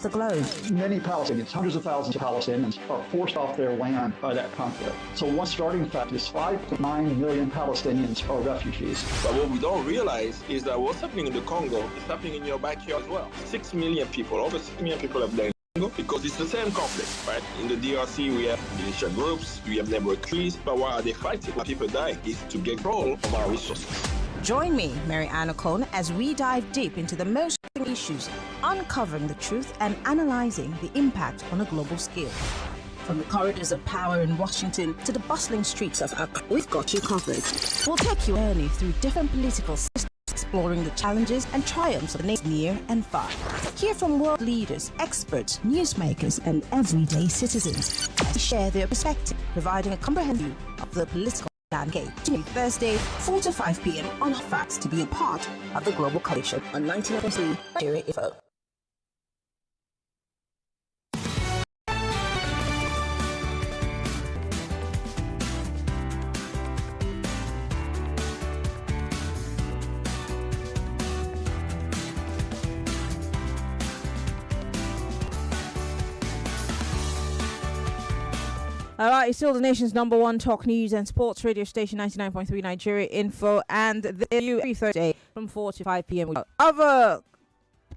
the globe. Many Palestinians, hundreds of thousands of Palestinians, are forced off their land by that conflict. So one starting fact is 5.9 million Palestinians are refugees. But what we don't realize is that what's happening in the Congo is happening in your backyard as well. 6 million people, over 6 million people have died in Congo because it's the same conflict, right? In the DRC, we have militia groups, we have neighborhood trees, but why are they fighting? Why people die is to get control of our resources. Join me, Maryann Okon, as we dive deep into the most issues, uncovering the truth and analyzing the impact on a global scale. From the corridors of power in Washington to the bustling streets of Accra, we've got you covered. We'll take you journey through different political systems, exploring the challenges and triumphs of the nation near and far. Hear from world leaders, experts, newsmakers, and everyday citizens as they share their perspective, providing a comprehensive view of the political landscape. Thursday, 4 to 5 p.m. on Facts to be a part of the global coalition on 19.3 Nigeria Info. All right, it's still the nation's number one talk news and sports radio station, 99.3 Nigeria Info, and the every Thursday from 4 to 5 p.m. Other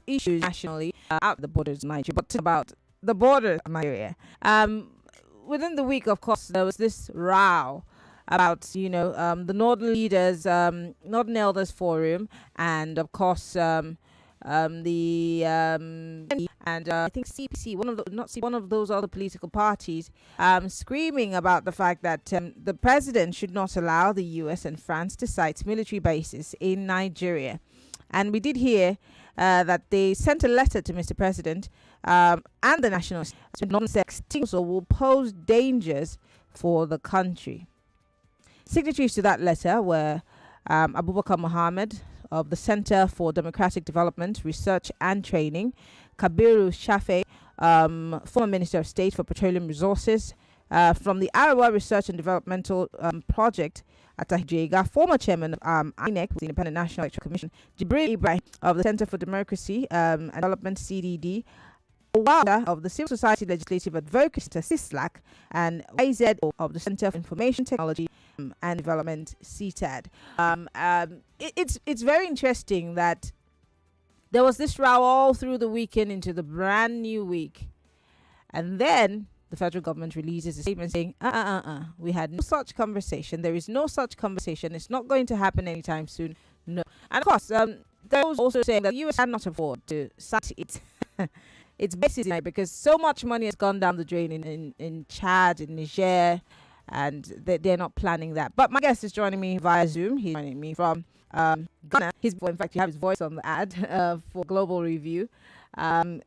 issues nationally out the borders of Nigeria, but about the borders of Nigeria. Within the week, of course, there was this row about, the Northern Leaders, Northern Elders Forum, and of course, I think CPC, one of those other political parties, screaming about the fact that the president should not allow the US and France to site military bases in Nigeria. And we did hear that they sent a letter to Mr. President and the National non-sex so will pose dangers for the country. Signatories to that letter were Abubakar Mohammed of the Center for Democratic Development, Research and Training, Kabiru Shafe, former Minister of State for Petroleum Resources, from the Arawa Research and Developmental Project at Jega, former chairman of INEC, the Independent National Electoral Commission, Jibril Ibrahim of the Center for Democracy and Development, CDD, Owada of the Civil Society Legislative Advocacy Center, CISLAC, and YZ of the Center for Information Technology and Development, CTAD. It's very interesting that there was this row all through the weekend into the brand new week, and then the federal government releases a statement saying, we had no such conversation. There is no such conversation. It's not going to happen anytime soon. No. And of course, there was also saying that the US cannot afford to site its bases because so much money has gone down the drain in Chad, in Niger, and they're not planning that. But my guest is joining me via Zoom. He's joining me from Ghana. In fact, you have his voice on the ad for Global Review. And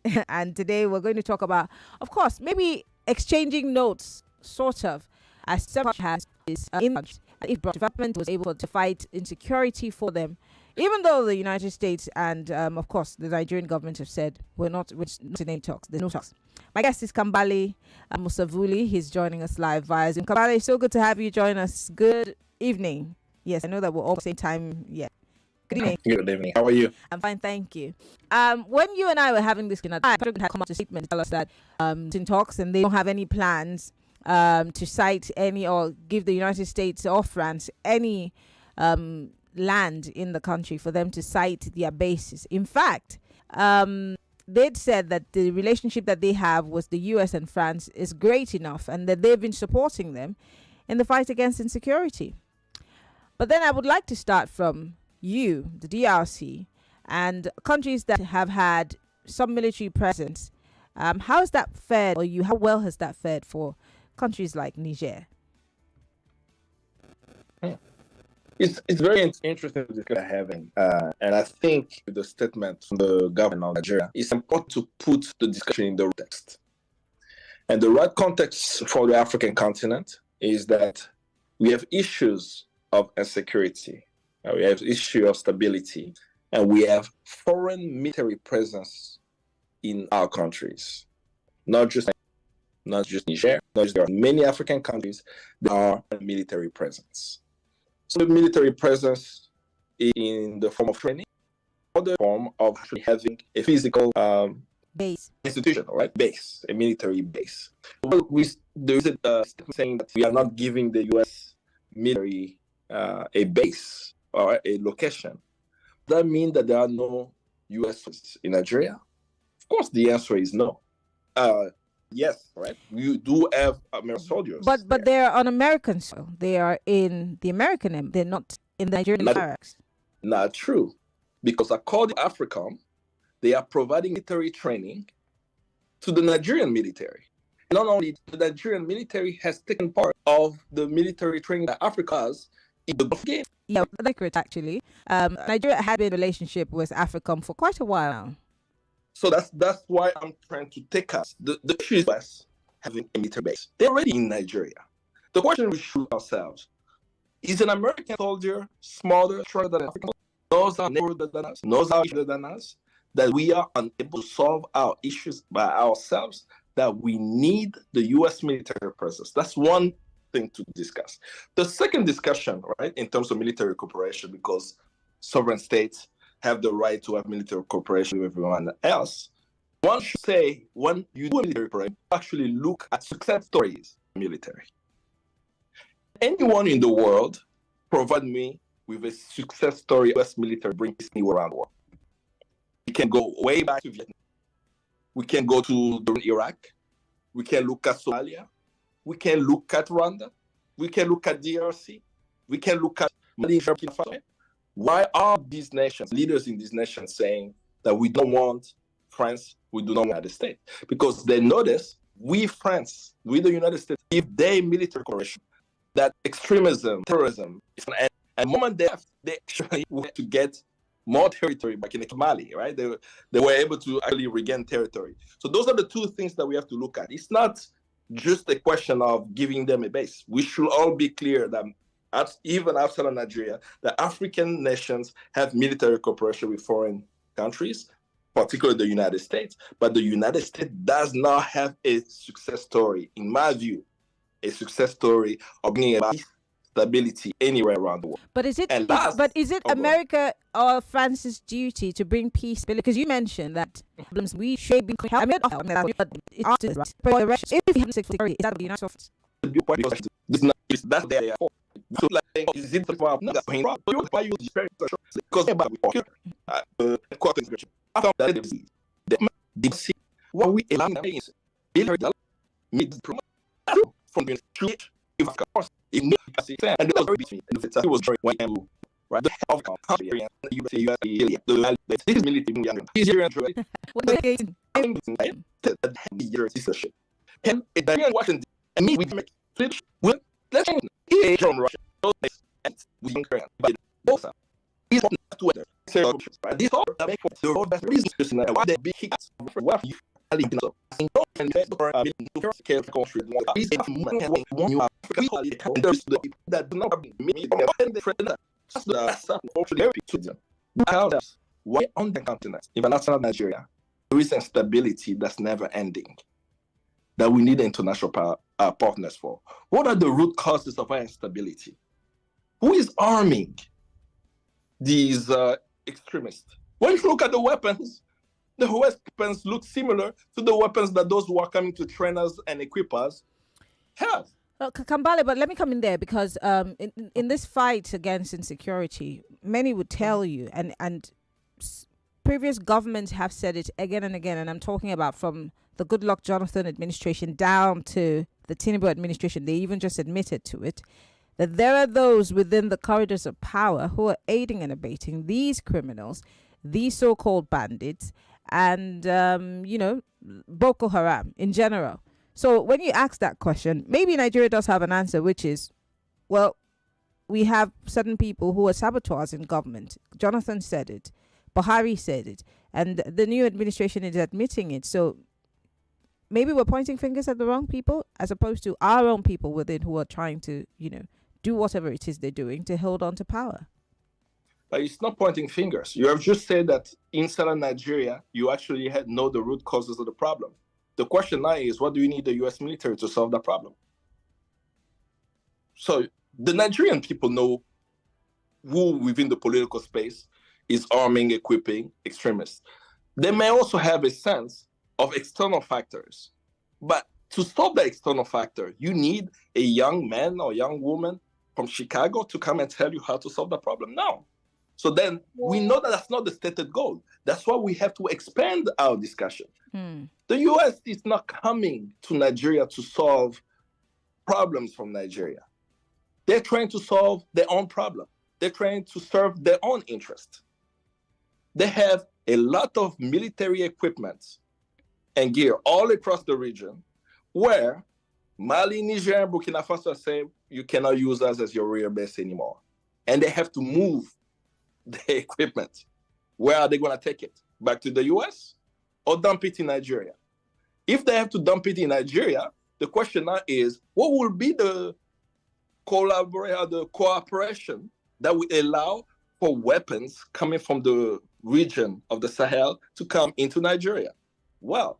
today we're going to talk about, of course, maybe exchanging notes, sort of, as such has if development was able to fight insecurity for them, even though the United States and, of course, the Nigerian government have said we're not in any talks. There's no talks. My guest is Kambale Musavulli. He's joining us live via Zoom. Kambale, so good to have you join us. Good evening. Yes, I know that we're all at the same time. Yeah. Good evening. Good evening. How are you? I'm fine, thank you. When you and I were having this, the president had come out to statement to tell us that in talks and they don't have any plans to cite any or give the United States or France any land in the country for them to cite their bases. In fact, they'd said that the relationship that they have with the US and France is great enough and that they've been supporting them in the fight against insecurity. But then I would like to start from you, the DRC, and countries that have had some military presence. How has that fared, or how well has that fared for countries like Niger? It's very interesting discussion we're having, and I think the statement from the government of Nigeria is important to put the discussion in the right context. And the right context for the African continent is that we have issues of insecurity, we have issue of stability, and we have foreign military presence in our countries, not just Niger. There are many African countries that are military presence. So military presence in the form of training, or the form of actually having a physical Base. institution, right? Base, a military base. Well, there is a statement saying that we are not giving the U.S. military a base or a location. Does that mean that there are no U.S. forces in Nigeria? Of course, the answer is no. Yes, right. We do have American soldiers, but they're on American soil. They are in the American. They're not in the Nigerian barracks. Not true, because according to AFRICOM, they are providing military training to the Nigerian military. Not only the Nigerian military has taken part of the military training that Africa has in the Gulf game. Yeah, that's accurate actually. Nigeria had been in a relationship with AFRICOM for quite a while now. So that's why I'm trying to take us. The issue is US having a military base. They're already in Nigeria. The question we should ask ourselves, is an American soldier smarter, stronger than African? Knows our neighborhood than us, knows our issues than us, that we are unable to solve our issues by ourselves, that we need the US military presence. That's one thing to discuss. The second discussion, right, in terms of military cooperation, because sovereign states have the right to have military cooperation with everyone else, one should say when you do military cooperation, actually look at success stories in military. Anyone in the world provide me with a success story US military bring peace anywhere around the world. We can go way back to Vietnam. We can go to Iraq. We can look at Somalia. We can look at Rwanda. We can look at DRC. We can look at Mali. Why are these nations, leaders in these nations, saying that we don't want France, we do not want the States? Because they notice we, France, we the United States, if they military cooperation, that extremism, terrorism is an end. And the moment they actually were to get more territory back in Mali, right? They were able to actually regain territory. So those are the two things that we have to look at. It's not just a question of giving them a base. We should all be clear that even outside of Nigeria, the African nations have military cooperation with foreign countries, particularly the United States. But the United States does not have a success story, in my view, a success story of bringing about stability anywhere around the world. But is it America or France's duty to bring peace? Because you mentioned that problems we should be but it's if we have security, is that the United States? That's their fault. So like, is it because after that see what we allow from the street of course and it was between it was very right the health country and this military and it Washington and me we make switch well let's change from Russia and we but also is not to weather so this all that make the road best reason why they big hits what you and why on the continent, even outside of Nigeria, there is instability that's never ending, that we need international partners for. What are the root causes of our instability? Who is arming these extremists? When you look at the weapons, the weapons look similar to the weapons that those who are coming to train us and equip us have. Kambale, but let me come in there because in this fight against insecurity, many would tell you, and previous governments have said it again and again, and I'm talking about from the Goodluck Jonathan administration down to the Tinubu administration, they even just admitted to it, that there are those within the corridors of power who are aiding and abetting these criminals, these so-called bandits, and, Boko Haram in general. So when you ask that question, maybe Nigeria does have an answer, which is, well, we have certain people who are saboteurs in government. Jonathan said it. Buhari said it. And the new administration is admitting it. So maybe we're pointing fingers at the wrong people as opposed to our own people within who are trying to, do whatever it is they're doing to hold on to power. But it's not pointing fingers. You have just said that inside of Nigeria, you actually know the root causes of the problem. The question now is, what do you need the U.S. military to solve that problem? So the Nigerian people know who within the political space is arming, equipping extremists. They may also have a sense of external factors. But to solve the external factor, you need a young man or young woman from Chicago to come and tell you how to solve the problem. No. So then we know that that's not the stated goal. That's why we have to expand our discussion. The US is not coming to Nigeria to solve problems from Nigeria. They're trying to solve their own problem. They're trying to serve their own interest. They have a lot of military equipment and gear all across the region where Mali, Niger, and Burkina Faso say you cannot use us as your real base anymore. And they have to move the equipment. Where are they going to take it? Back to the US or dump it in Nigeria? If they have to dump it in Nigeria, the question now is, what will be the cooperation that will allow for weapons coming from the region of the Sahel to come into Nigeria? Well,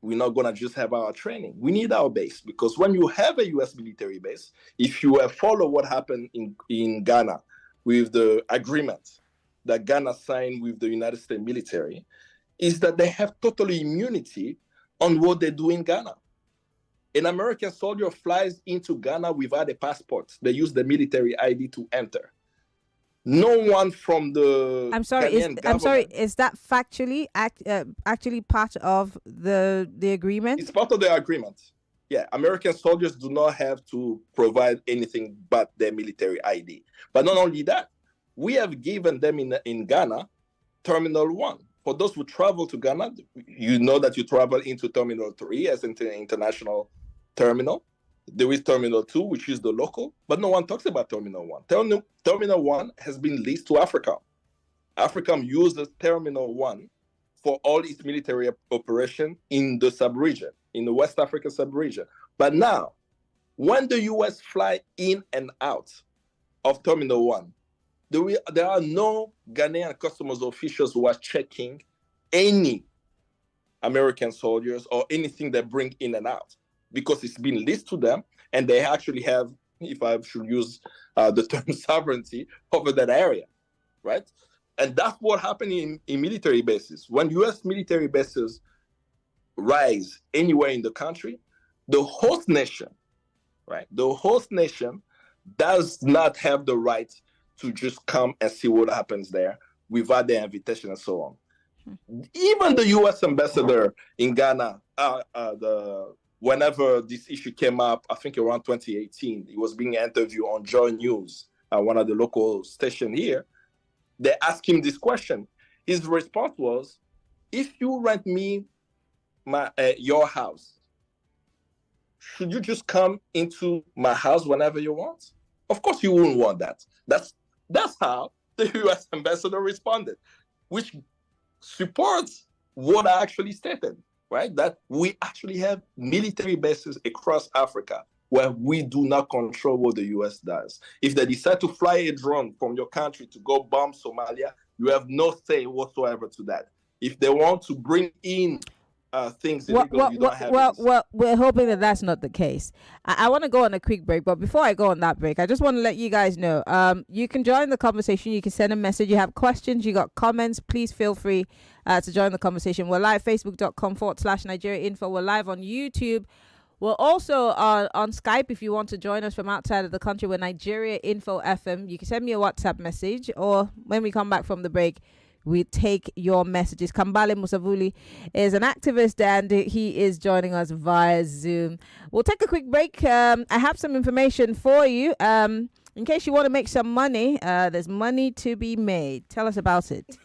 we're not going to just have our training. We need our base, because when you have a US military base, if you have followed what happened in Ghana with the agreement that Ghana signed with the United States military, is that they have total immunity on what they do in Ghana. An American soldier flies into Ghana without a passport. They use the military ID to enter. No one from the I'm sorry. Is that factually actually part of the agreement? It's part of the agreement. Yeah, American soldiers do not have to provide anything but their military ID. But not only that, we have given them in Ghana Terminal 1. For those who travel to Ghana, you know that you travel into Terminal 3 as an international terminal. There is Terminal 2, which is the local, but no one talks about Terminal 1. Terminal 1 has been leased to AFRICOM. AFRICOM uses Terminal 1 for all its military operation in the sub-region, in the West Africa sub-region. But now, when the US fly in and out of Terminal 1, there are no Ghanaian customs officials who are checking any American soldiers or anything they bring in and out, because it's been leased to them, and they actually have, if I should use the term, sovereignty over that area, right? And that's what happened in military bases. When US military bases rise anywhere in the country, the host nation, right? The host nation does not have the right to just come and see what happens there without their invitation and so on. Even the US ambassador in Ghana, whenever this issue came up, I think around 2018, he was being interviewed on Joy News, one of the local stations here. They asked him this question. His response was, if you rent me your house, should you just come into my house whenever you want? Of course you wouldn't want that. That's how the US ambassador responded, which supports what I actually stated, right? That we actually have military bases across Africa where we do not control what the US does. If they decide to fly a drone from your country to go bomb Somalia, you have no say whatsoever to that. If they want to bring in things illegal, you don't have well, we're hoping that that's not the case. I want to go on a quick break, but before I go on that break, I just want to let you guys know, you can join the conversation. You can send a message. You have questions, you got comments, please feel free to join the conversation. We're live, facebook.com/Nigeria Info. We're live on YouTube. We're also on Skype if you want to join us from outside of the country. We're Nigeria Info FM. You can send me a WhatsApp message, or when we come back from the break, we take your messages. Kambale Musavulli is an activist, and he is joining us via Zoom. We'll take a quick break. I have some information for you. In case you want to make some money, there's money to be made. Tell us about it.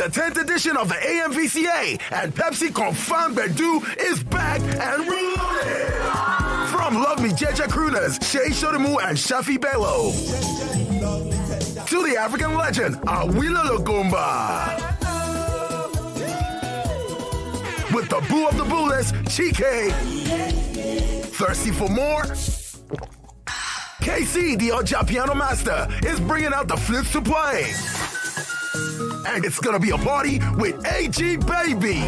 The 10th edition of the AMVCA and Pepsi Confirmed Bedu is back and reloaded. From Love Me Jeje crooners Shea Shodomu and Shafi Bello to the African legend Awilo Logomba. With the boo of the booless, Chike. Thirsty for more? KC, the Oja piano master, is bringing out the flutes to play. And it's gonna be a party with AG Baby.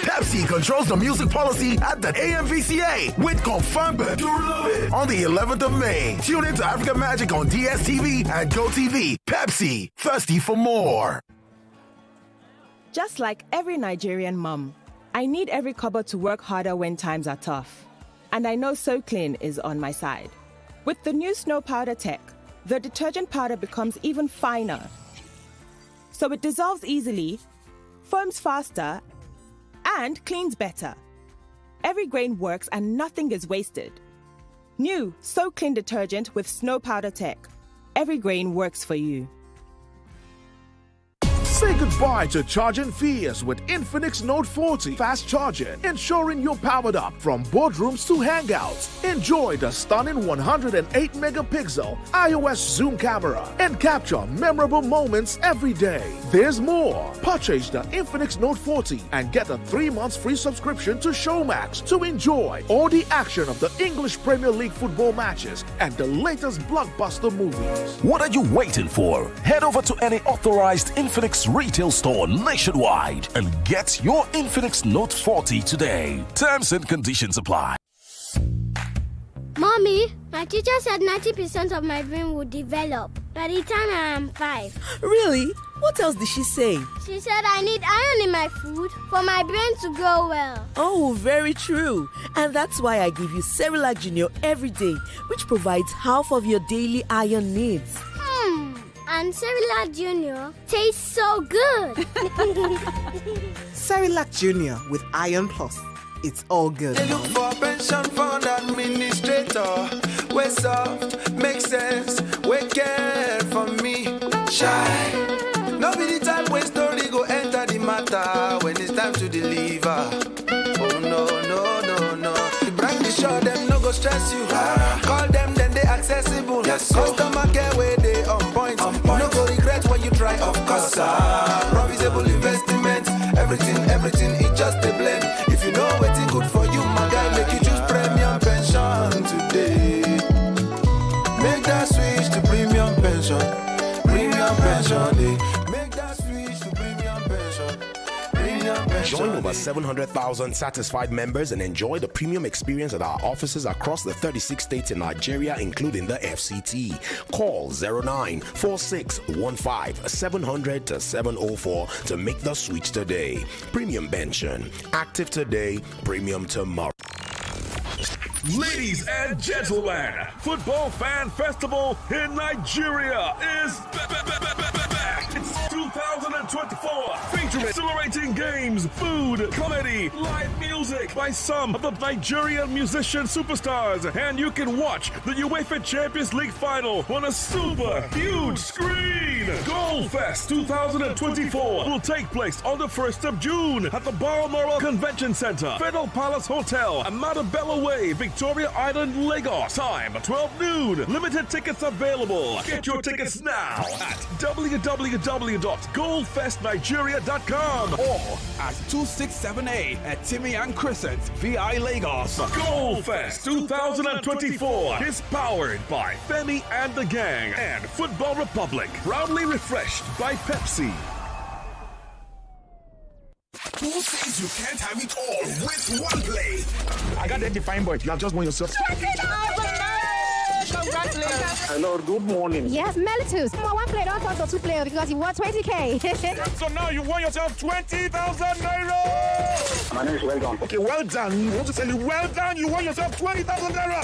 Pepsi controls the music policy at the AMVCA with Confirmed Bedu on the 11th of May. Tune into African Magic on DSTV and GoTV. Pepsi, thirsty for more. Just like every Nigerian mum, I need every kobo to work harder when times are tough. And I know So Clean is on my side. With the new Snow Powder tech, the detergent powder becomes even finer. So it dissolves easily, foams faster, and cleans better. Every grain works and nothing is wasted. New So Clean detergent with Snow Powder tech. Every grain works for you. Say goodbye to charging fears with Infinix Note 40 fast charging, ensuring you're powered up from boardrooms to hangouts. Enjoy the stunning 108 megapixel iOS zoom camera and capture memorable moments every day. There's more. Purchase the Infinix Note 40 and get a 3 months free subscription to Showmax to enjoy all the action of the English Premier League football matches and the latest blockbuster movies. What are you waiting for? Head over to any authorized Infinix retail store nationwide and get your Infinix Note 40 today. Terms and conditions apply. Mommy, my teacher said 90% of my brain will develop by the time I am 5. Really? What else did she say? She said I need iron in my food for my brain to grow well. Oh, very true. And that's why I give you Cerelac Junior every day, which provides half of your daily iron needs. And Cerelac Junior tastes so good. Cerelac Junior with Iron Plus. It's all good. They look for pension fund administrator. We're soft, make sense, we care for me. Shy. No be the time when story go enter the matter when it's time to deliver. Oh no, no, no, no. The brand is sure them no go stress you. Call them then they accessible. Yes, customer care where they on point. No go regret when you try, of course. Provisable investment, everything, it just a blend. If you know what's good for you, my guy, make you choose premium pension today. Make that switch to premium pension. Premium pension, make that switch to premium pension. Join over 700,000 satisfied members and enjoy the premium experience at our offices across the 36 states in Nigeria, including the FCT. Call 094615-700-704 to make the switch today. Premium pension. Active today, premium tomorrow. Ladies and gentlemen, Football Fan Festival in Nigeria is back. It's 2024, featuring exhilarating games, food, comedy, live music by some of the Nigerian musician superstars, and you can watch the UEFA Champions League final on a super huge screen. Goalfest 2024 will take place on the 1st of June at the Balmoral Convention Center, Federal Palace Hotel, Amadabella Way, Victoria Island, Lagos. Time 12 noon. Limited tickets available. Get your tickets now at www.goalfestnigeria.com or at 267A at Timian Crescent, VI Lagos. Goalfest 2024 is powered by Femi and the Gang and Football Republic. Proudly refreshed by Pepsi. Who says you can't have it all with one play? I got that defined point. You have just won yourself. Congratulations. Hello, good morning. Yes, Melitus. One player, don't talk to 2 players because you won 20K. So now you won yourself 20,000 naira. My name is Well Done. Okay, well done. We want to tell you, well done. You won yourself 20,000 naira.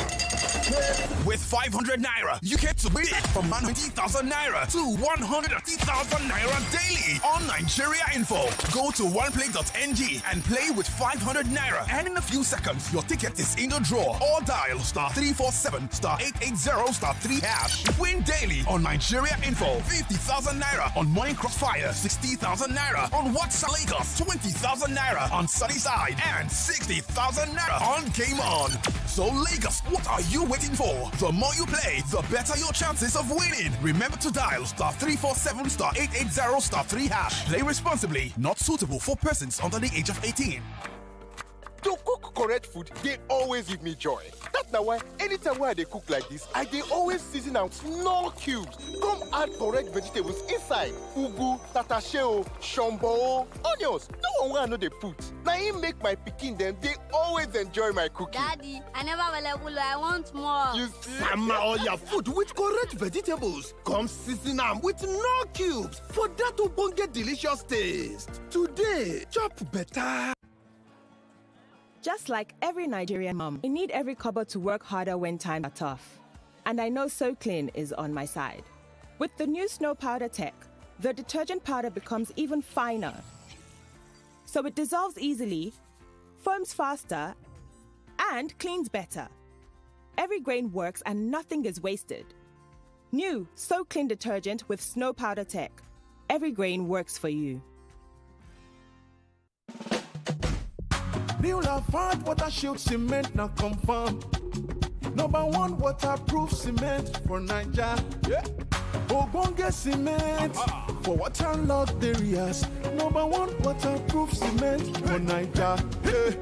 With 500 naira, you get to win from 90,000 naira to 150,000 naira daily on Nigeria Info. Go to oneplay.ng and play with 500 naira. And in a few seconds, your ticket is in the draw. Or dial *347 *880 *3#. Win daily on Nigeria Info. 50,000 naira on Morning Crossfire. 60,000 naira on WhatsApp Lagos. 20,000 naira on Sunnyside. And 60,000 naira on Game On. So Lagos, what are you waiting for? The more you play, the better your chances of winning. Remember to dial *347 *880 *3#. Play responsibly. Not suitable for persons under the age of 18. To cook correct food, they always give me joy. That's now why anytime when they cook like this, I they always season out small cubes. Come add correct vegetables inside. Ugu, tatasheo, shombo, onions. No one I know they put. Now he make my pikin them, they always enjoy my cooking. Daddy, I never I want more. You see? Sama all your food with correct vegetables. Come season them with no cubes. For that to get delicious taste. Today, chop better. Just like every Nigerian mom, I need every cupboard to work harder when times are tough. And I know So Clean is on my side. With the new Snow Powder tech, the detergent powder becomes even finer. So it dissolves easily, foams faster, and cleans better. Every grain works and nothing is wasted. New So Clean detergent with Snow Powder tech. Every grain works for you. New Lafarge water shield cement now confirm. #1 waterproof cement for Nigeria. Yeah. Ogbonge cement for waterlogged areas. #1 waterproof cement for Nigeria. Yeah.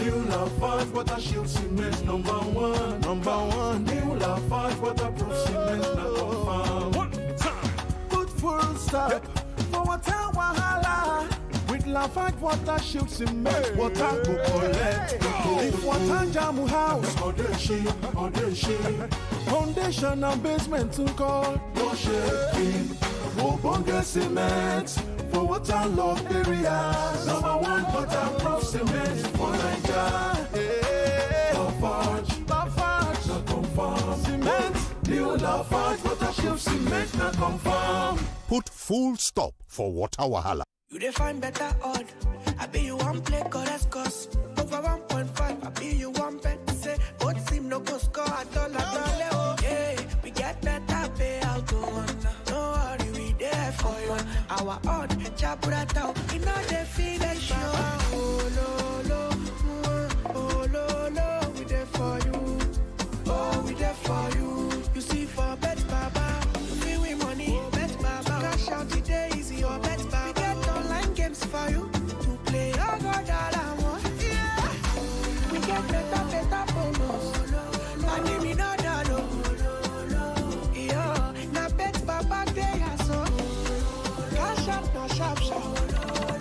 New Lafarge water shield cement #1. New Lafarge waterproof cement now confirm. One time. Good full stop for water wahala. With Lafarge water shield cement, water go collect. If water jam house, foundation and basement to call. No shaking. Ogbonge cement for waterlogged areas. #1 waterproof cement for Nigeria. Lafarge, not confirm. Cement, new Lafarge water shield cement, not confirm. Put full stop for water wahala. You define better odd. I be you one play cause over 1.5. I be you one bet. Say both seem no go score at all. Oh, yeah, we get better payout. No worry, we there for you. Our odd chabura out. We know the feeling sure. Oh lo, we there for you. Oh, we there for you. You see for bet baba, you feel we money. Bet baba, cash out today easy. Or bet baba. Games for you to play. Oh God, yeah. We get better bonus. And me no dollar. Yeah, na bet baba day so. Cash out no sharp.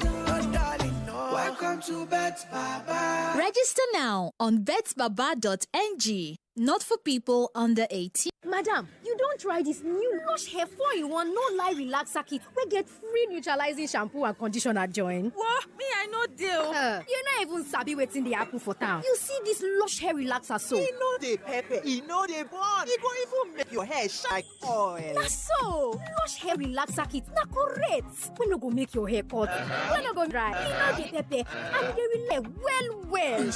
No darling, no. Welcome to Bet Baba. Register now on betbaba.ng. Not for people under 18. Madam, you don't try this new Lush Hair 4-in-1 no lie relaxer kit. We get free neutralizing shampoo and conditioner join. What? Me, I know deal. You not even sabi waiting the apple for town. You see this Lush Hair relaxer so. You know the pepper, you know the bond. You go even make your hair shine like oil. That's so. Lush Hair relaxer kit na correct. We no go make your hair cut. We no go dry. You know the pepper and they will well.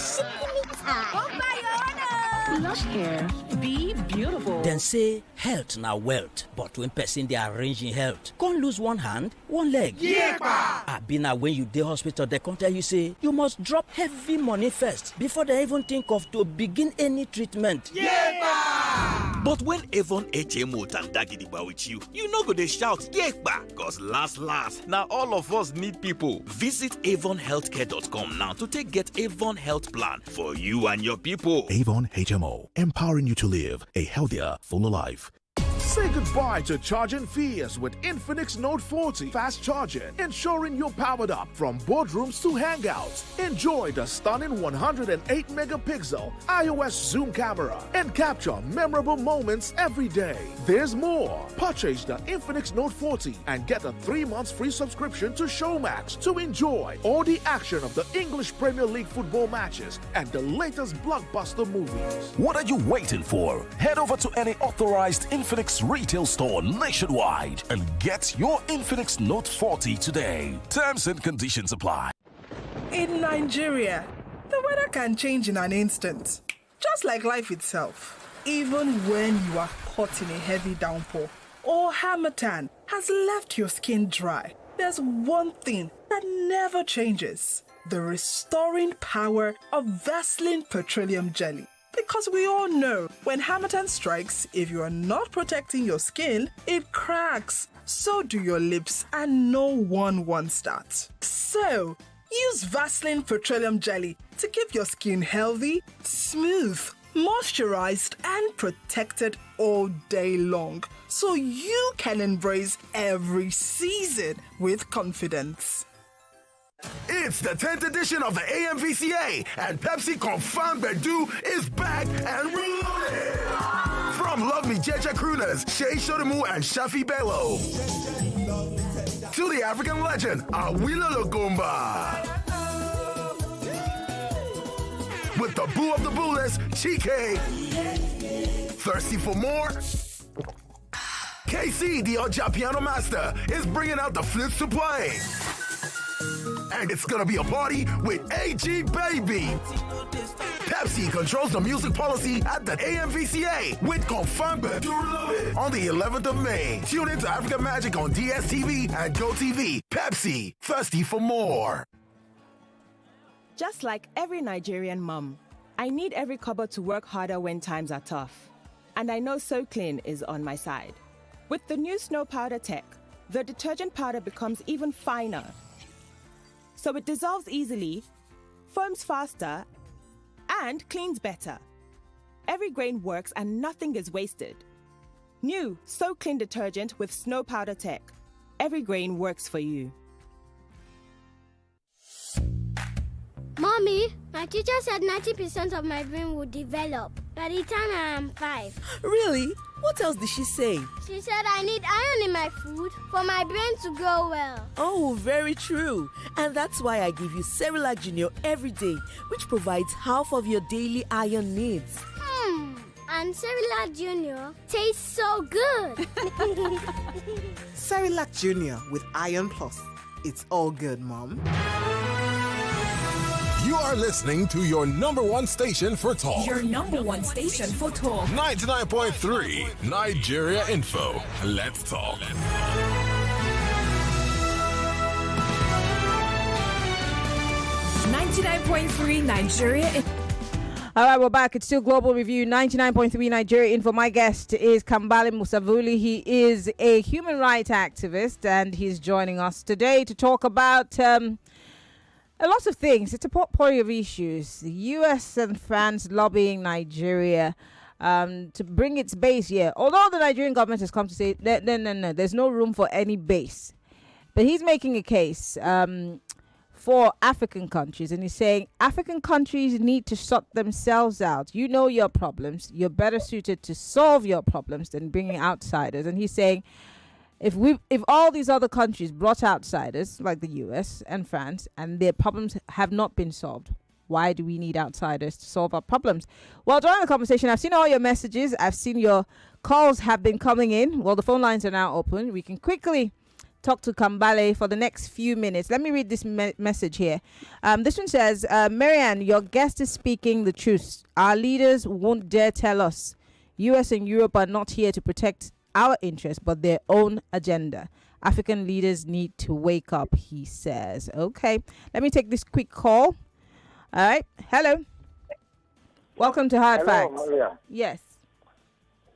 Come by your honor. Lush Hair, be beautiful. Then say health now wealth, but when person they arranging health, can't lose one hand, one leg. Yeah, I been when you dey hospital, they come tell you say you must drop heavy money first before they even think of to begin any treatment. Yeah. But when Avon HMO Tandagidiba with you, you no go dey shout Yekba, cause last, now all of us need people. Visit avonhealthcare.com now to get Avon Health Plan for you and your people. Avon HMO, empowering you to live a healthier, fuller life. Say goodbye to charging fears with Infinix Note 40 fast charging, ensuring you're powered up from boardrooms to hangouts. Enjoy the stunning 108 megapixel iOS zoom camera and capture memorable moments every day. There's more. Purchase the Infinix Note 40 and get a 3 months free subscription to Showmax to enjoy all the action of the English Premier League football matches and the latest blockbuster movies. What are you waiting for? Head over to any authorized Infinix retail store nationwide and get your Infinix Note 40 today. Terms and conditions apply. In Nigeria, the weather can change in an instant, just like life itself. Even when you are caught in a heavy downpour or harmattan has left your skin dry, there's one thing that never changes: the restoring power of Vaseline Petroleum Jelly. Because we all know when harmattan strikes, if you are not protecting your skin, it cracks. So do your lips, and no one wants that. So use Vaseline Petroleum Jelly to keep your skin healthy, smooth, moisturized, and protected all day long, so you can embrace every season with confidence. It's the 10th edition of the AMVCA, and Pepsi Confirmed Bedu is back and reloaded. From Love Me Jeje crooners Shea Shodomu and Shafi Bello to the African legend Awilo Logomba, with the boo of the booeless Chike. Thirsty for more? KC, the Oja piano master, is bringing out the flutes to play. And it's gonna be a party with AG Baby. Pepsi controls the music policy at the AMVCA with Confirmed Bedu on the 11th of May. Tune into African Magic on DSTV and GoTV. Pepsi, thirsty for more. Just like every Nigerian mum, I need every kobo to work harder when times are tough. And I know So Clean is on my side. With the new Snow Powder tech, the detergent powder becomes even finer. So it dissolves easily, foams faster, and cleans better. Every grain works and nothing is wasted. New So Clean detergent with Snow Powder tech. Every grain works for you. Mommy, my teacher said 90% of my brain will develop by the time I am 5. Really? What else did she say? She said I need iron in my food for my brain to grow well. Oh, very true. And that's why I give you Cerelac Junior every day, which provides half of your daily iron needs. And Cerelac Junior tastes so good. Cerelac Junior with Iron Plus. It's all good, Mom. You are listening to your number one station for talk. Your number one station for talk. 99.3 Nigeria Info. Let's talk. 99.3 Nigeria. All right, we're back. It's still Global Review 99.3 Nigeria Info. My guest is Kambale Musavulli. He is a human rights activist, and he's joining us today to talk about a lot of things. It's a potpourri of issues. The U.S. and France lobbying Nigeria to bring its base here. Although the Nigerian government has come to say, no, there's no room for any base. But he's making a case for African countries, and he's saying African countries need to sort themselves out. You know your problems. You're better suited to solve your problems than bringing outsiders. And he's saying if all these other countries brought outsiders like the US and France and their problems have not been solved, why do we need outsiders to solve our problems? Well, during the conversation, I've seen all your messages. I've seen your calls have been coming in. Well, the phone lines are now open. We can quickly talk to Kambale for the next few minutes. Let me read this message here. This one says, Maryann, your guest is speaking the truth. Our leaders won't dare tell us US and Europe are not here to protect our interests, but their own agenda. African leaders need to wake up, he says. Okay, let me take this quick call. All right. Hello. Welcome to Hard Facts. Maria. Yes.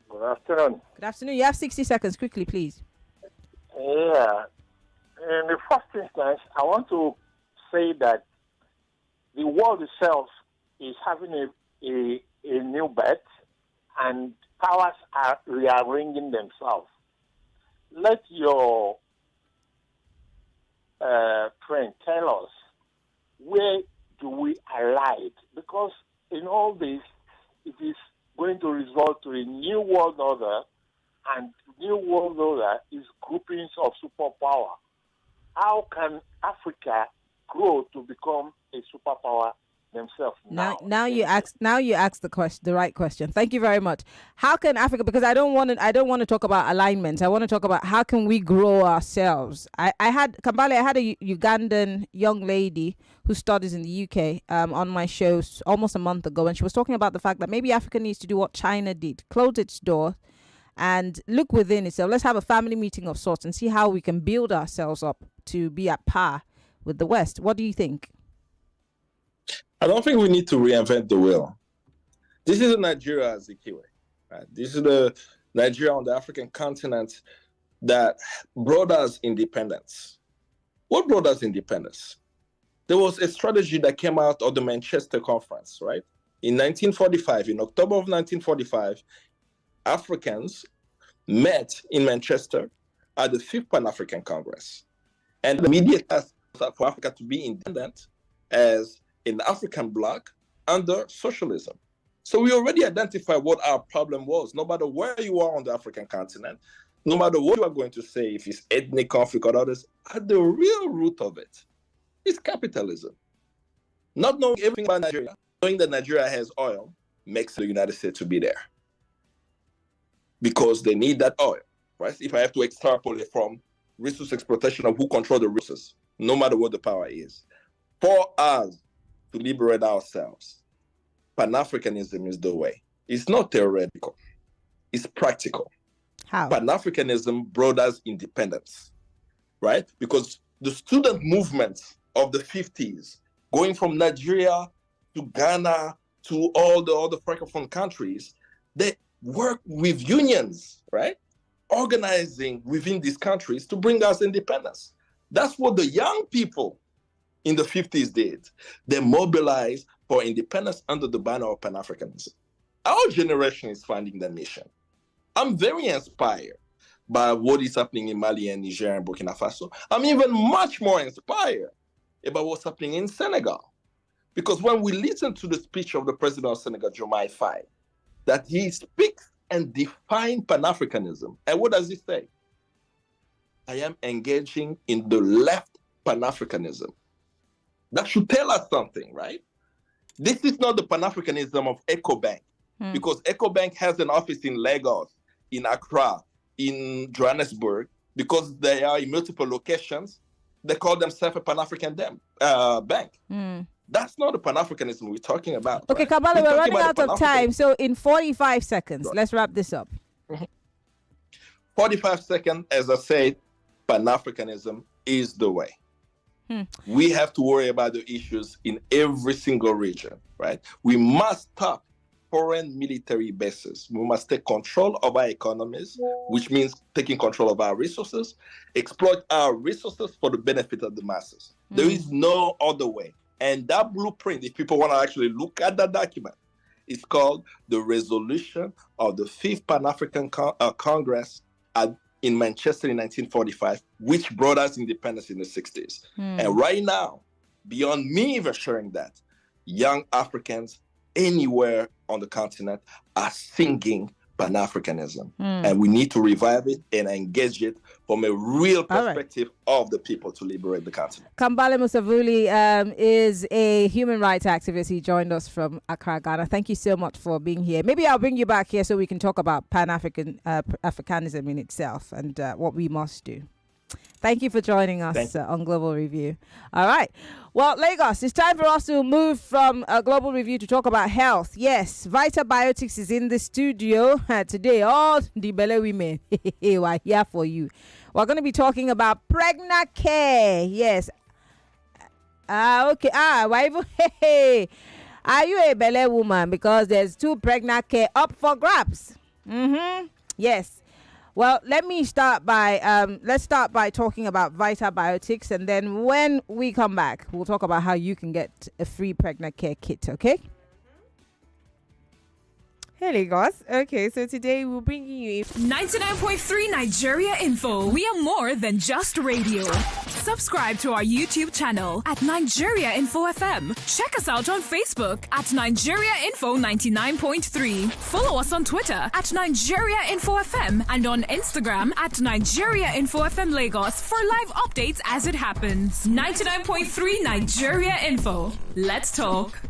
Good afternoon. Good afternoon. You have 60 seconds. Quickly, please. Yeah. In the first instance, I want to say that the world itself is having a new birth, and powers are rearranging themselves. Let your friend tell us, where do we align? Because in all this, it is going to result to a new world order, and new world order is groupings of superpower. How can Africa grow to become a superpower themselves now? Now you ask the right question. Thank you very much. How can Africa, because I don't want to talk about alignment. I want to talk about how can we grow ourselves. I had Kambale, I had a Ugandan young lady who studies in the UK on my show almost a month ago, and she was talking about the fact that maybe Africa needs to do what China did, close its door and look within itself. Let's have a family meeting of sorts and see how we can build ourselves up to be at par with the West. What do you think? I don't think we need to reinvent the wheel. This is a Nigeria as Ikiwe. Right? This is the Nigeria on the African continent that brought us independence. What brought us independence? There was a strategy that came out of the Manchester Conference, right? In 1945, in October of 1945, Africans met in Manchester at the 5th Pan-African Congress. And the immediate task for Africa to be independent as an African bloc under socialism. So we already identified what our problem was. No matter where you are on the African continent, no matter what you are going to say, if it's ethnic conflict or others, at the real root of it is capitalism. Not knowing everything about Nigeria, knowing that Nigeria has oil, makes the United States to be there. Because they need that oil, right? If I have to extrapolate from resource exploitation of who control the resources, no matter what the power is, for us to liberate ourselves, Pan-Africanism is the way. It's not theoretical. It's practical. How? Pan-Africanism brought us independence, right? Because the student movements of the 50s, going from Nigeria to Ghana to all the other Francophone countries, they work with unions, right? Organizing within these countries to bring us independence. That's what the young people in the 50s did. They mobilized for independence under the banner of Pan-Africanism. Our generation is finding that mission. I'm very inspired by what is happening in Mali and Niger and Burkina Faso. I'm even much more inspired about what's happening in Senegal. Because when we listen to the speech of the president of Senegal, Diomaye Faye, that he speaks and defines Pan-Africanism. And what does he say? I am engaging in the left Pan-Africanism. That should tell us something, right? This is not the Pan-Africanism of EcoBank, because EcoBank has an office in Lagos, in Accra, in Johannesburg, because they are in multiple locations. They call themselves a Pan-African bank. That's not the Pan-Africanism we're talking about. Okay, right? Kambale, we're running out of time. So in 45 seconds, let's wrap this up. 45 seconds, as I said, Pan-Africanism is the way. We have to worry about the issues in every single region, right? We must stop foreign military bases. We must take control of our economies, which means taking control of our resources, exploit our resources for the benefit of the masses. There is no other way. And that blueprint, if people want to actually look at that document, it's called the Resolution of the 5th Pan-African Congress in Manchester in 1945, which brought us independence in the 60s. And right now, beyond me even sharing that, young Africans anywhere on the continent are singing Pan-Africanism. And we need to revive it and engage it from a real perspective of the people to liberate the continent. Kambale Musavulli is a human rights activist. He joined us from Accra, Ghana. Thank you so much for being here. Maybe I'll bring you back here so we can talk about Pan-Africanism in itself and what we must do. Thank you for joining us on Global Review. All right. Well, Lagos, it's time for us to move from Global Review to talk about health. Yes, Vita Biotics is in the studio today. All the Bele women we're here for you. We're going to be talking about pregnant care. Yes. Okay. Why even? Are you a Bele woman? Because there's 2 pregnant care up for grabs. Yes. Well, let's start by talking about Vita Biotics, and then when we come back, we'll talk about how you can get a free pregnant care kit, okay? Hey Lagos. Okay, so today we're bringing you 99.3 Nigeria Info. We are more than just radio. Subscribe to our YouTube channel at Nigeria Info FM. Check us out on Facebook at Nigeria Info 99.3. Follow us on Twitter at Nigeria Info FM and on Instagram at Nigeria Info FM Lagos for live updates as it happens. 99.3 Nigeria Info. Let's talk.